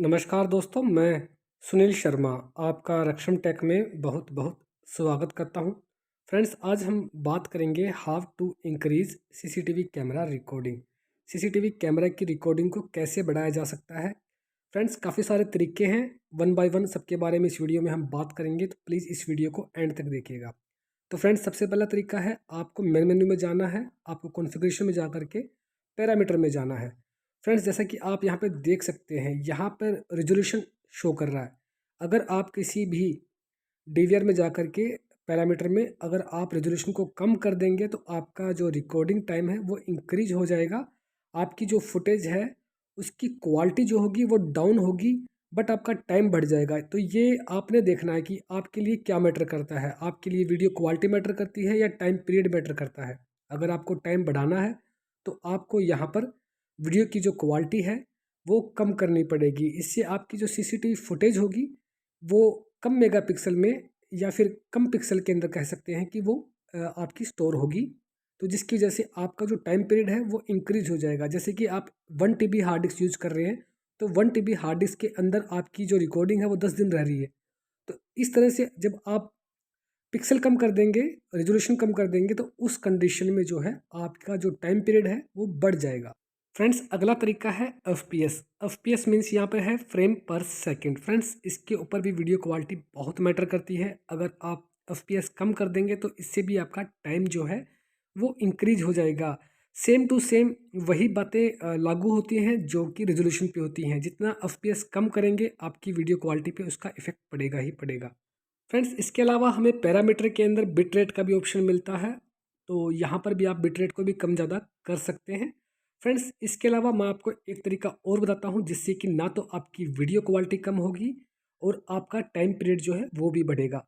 नमस्कार दोस्तों, मैं सुनील शर्मा आपका रक्षण टेक में बहुत बहुत स्वागत करता हूं। फ्रेंड्स, आज हम बात करेंगे how to increase CCTV camera recording. CCTV camera की रिकॉर्डिंग को कैसे बढ़ाया जा सकता है। फ्रेंड्स, काफ़ी सारे तरीके हैं, वन बाय वन सबके बारे में इस वीडियो में हम बात करेंगे, तो प्लीज़ इस वीडियो को एंड तक देखिएगा। तो फ्रेंड्स, सबसे पहला तरीका है, आपको मेन मेन्यू में जाना है, आपको कॉन्फ़िगरेशन में जा करके पैरामीटर में जाना है। फ्रेंड्स, जैसा कि आप यहाँ पे देख सकते हैं, यहाँ पर रेजोल्यूशन शो कर रहा है। अगर आप किसी भी डीवीआर में जा कर के पैरामीटर में अगर आप रेजोल्यूशन को कम कर देंगे तो आपका जो रिकॉर्डिंग टाइम है वो इंक्रीज हो जाएगा। आपकी जो फुटेज है उसकी क्वालिटी जो होगी वो डाउन होगी, बट आपका टाइम बढ़ जाएगा। तो ये आपने देखना है कि आपके लिए क्या मैटर करता है, आपके लिए वीडियो क्वालिटी मैटर करती है या टाइम पीरियड मैटर करता है। अगर आपको टाइम बढ़ाना है तो आपको यहाँ पर वीडियो की जो क्वालिटी है वो कम करनी पड़ेगी। इससे आपकी जो सीसीटीवी फुटेज होगी वो कम मेगापिक्सल में या फिर कम पिक्सल के अंदर कह सकते हैं कि वो आपकी स्टोर होगी। तो जिसकी वजह से आपका जो टाइम पीरियड है वो इंक्रीज हो जाएगा। जैसे कि आप 1 TB हार्ड डिस्क यूज़ कर रहे हैं, तो 1 TB हार्ड डिस्क के अंदर आपकी जो रिकॉर्डिंग है वो 10 दिन रह रही है। तो इस तरह से जब आप पिक्सल कम कर देंगे, रेजोल्यूशन कम कर देंगे, तो उस कंडीशन में जो है आपका जो टाइम पीरियड है वो बढ़ जाएगा। फ्रेंड्स, अगला तरीका है एफपीएस। एफपीएस मीन्स यहाँ पे है फ्रेम पर सेकंड। फ्रेंड्स, इसके ऊपर भी वीडियो क्वालिटी बहुत मैटर करती है। अगर आप एफपीएस कम कर देंगे तो इससे भी आपका टाइम जो है वो इंक्रीज हो जाएगा। सेम टू सेम वही बातें लागू होती हैं जो कि रेजोल्यूशन पे होती हैं। जितना एफपीएस कम करेंगे आपकी वीडियो क्वालिटी पे उसका इफेक्ट पड़ेगा ही पड़ेगा। फ्रेंड्स, इसके अलावा हमें पैरामीटर के अंदर बिट रेट का भी ऑप्शन मिलता है, तो यहाँ पर भी आप बिट रेट को भी कम ज़्यादा कर सकते हैं। फ्रेंड्स, इसके अलावा मैं आपको एक तरीका और बताता हूँ जिससे कि ना तो आपकी वीडियो क्वालिटी कम होगी और आपका टाइम पीरियड जो है वो भी बढ़ेगा।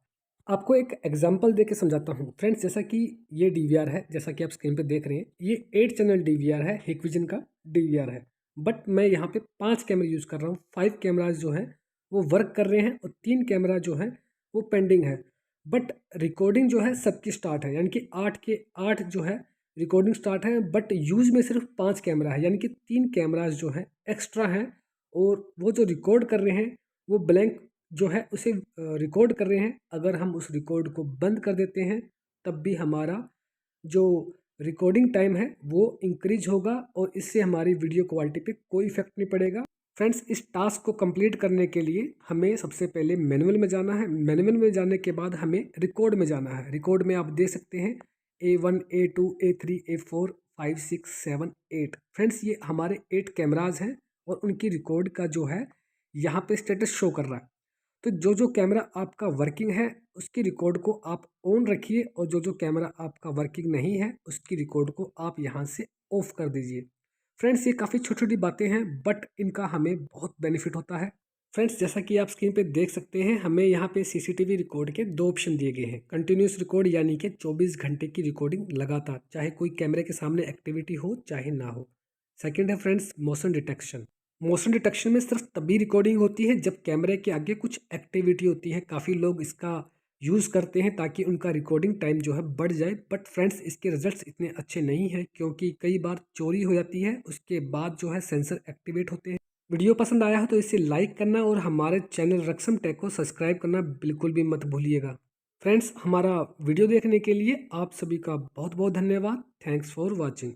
आपको एक एग्जांपल देके समझाता हूँ। फ्रेंड्स, जैसा कि ये डीवीआर है, जैसा कि आप स्क्रीन पे देख रहे हैं, ये 8 चैनल डीवीआर है, हिकविजन का डीवीआर है। बट मैं यहाँ पे 5 कैमरे यूज़ कर रहा हूँ। 5 कैमराज जो हैं वो वर्क कर रहे हैं और 3 कैमरा जो है वो पेंडिंग है। बट रिकॉर्डिंग जो है सबकी स्टार्ट है, यानी कि 8 के 8 जो है रिकॉर्डिंग स्टार्ट है, बट यूज़ में सिर्फ 5 कैमरा है, यानी कि 3 कैमराज जो है एक्स्ट्रा हैं। और वो जो रिकॉर्ड कर रहे हैं वो ब्लैंक जो है उसे रिकॉर्ड कर रहे हैं। अगर हम उस रिकॉर्ड को बंद कर देते हैं तब भी हमारा जो रिकॉर्डिंग टाइम है वो इंक्रीज होगा और इससे हमारी वीडियो क्वालिटी पे कोई इफेक्ट नहीं पड़ेगा। फ्रेंड्स, इस टास्क को कंप्लीट करने के लिए हमें सबसे पहले मैनुअल में जाना है। मैनुअल में जाने के बाद हमें रिकॉर्ड में जाना है। रिकॉर्ड में आप देख सकते हैं A1 A2 A3 A4 5 6 7 8। Friends, ये हमारे 8 कैमराज हैं और उनकी रिकॉर्ड का जो है यहाँ पे स्टेटस शो कर रहा है। तो जो जो कैमरा आपका वर्किंग है उसकी रिकॉर्ड को आप ऑन रखिए और जो जो कैमरा आपका वर्किंग नहीं है उसकी रिकॉर्ड को आप यहाँ से ऑफ कर दीजिए। फ्रेंड्स, ये काफ़ी छोटी छोटी बातें हैं बट इनका हमें बहुत बेनिफिट होता है। फ्रेंड्स, जैसा कि आप स्क्रीन पे देख सकते हैं, हमें यहाँ पे सीसीटीवी रिकॉर्ड के 2 ऑप्शन दिए गए हैं। कंटिन्यूस रिकॉर्ड यानी कि 24 घंटे की रिकॉर्डिंग लगातार, चाहे कोई कैमरे के सामने एक्टिविटी हो चाहे ना हो। सेकंड है friends motion detection. Motion detection में सिर्फ तभी रिकॉर्डिंग होती है जब कैमरे के आगे कुछ एक्टिविटी होती है। काफ़ी लोग इसका यूज़ करते हैं ताकि उनका रिकॉर्डिंग टाइम जो है बढ़ जाए, बट फ्रेंड्स इसके रिजल्ट्स इतने अच्छे नहीं हैं क्योंकि कई बार चोरी हो जाती है, उसके बाद जो है सेंसर एक्टिवेट होते हैं। वीडियो पसंद आया हो तो इसे लाइक करना और हमारे चैनल रक्षम टेक को सब्सक्राइब करना बिल्कुल भी मत भूलिएगा। फ्रेंड्स, हमारा वीडियो देखने के लिए आप सभी का बहुत बहुत धन्यवाद। Thanks for watching.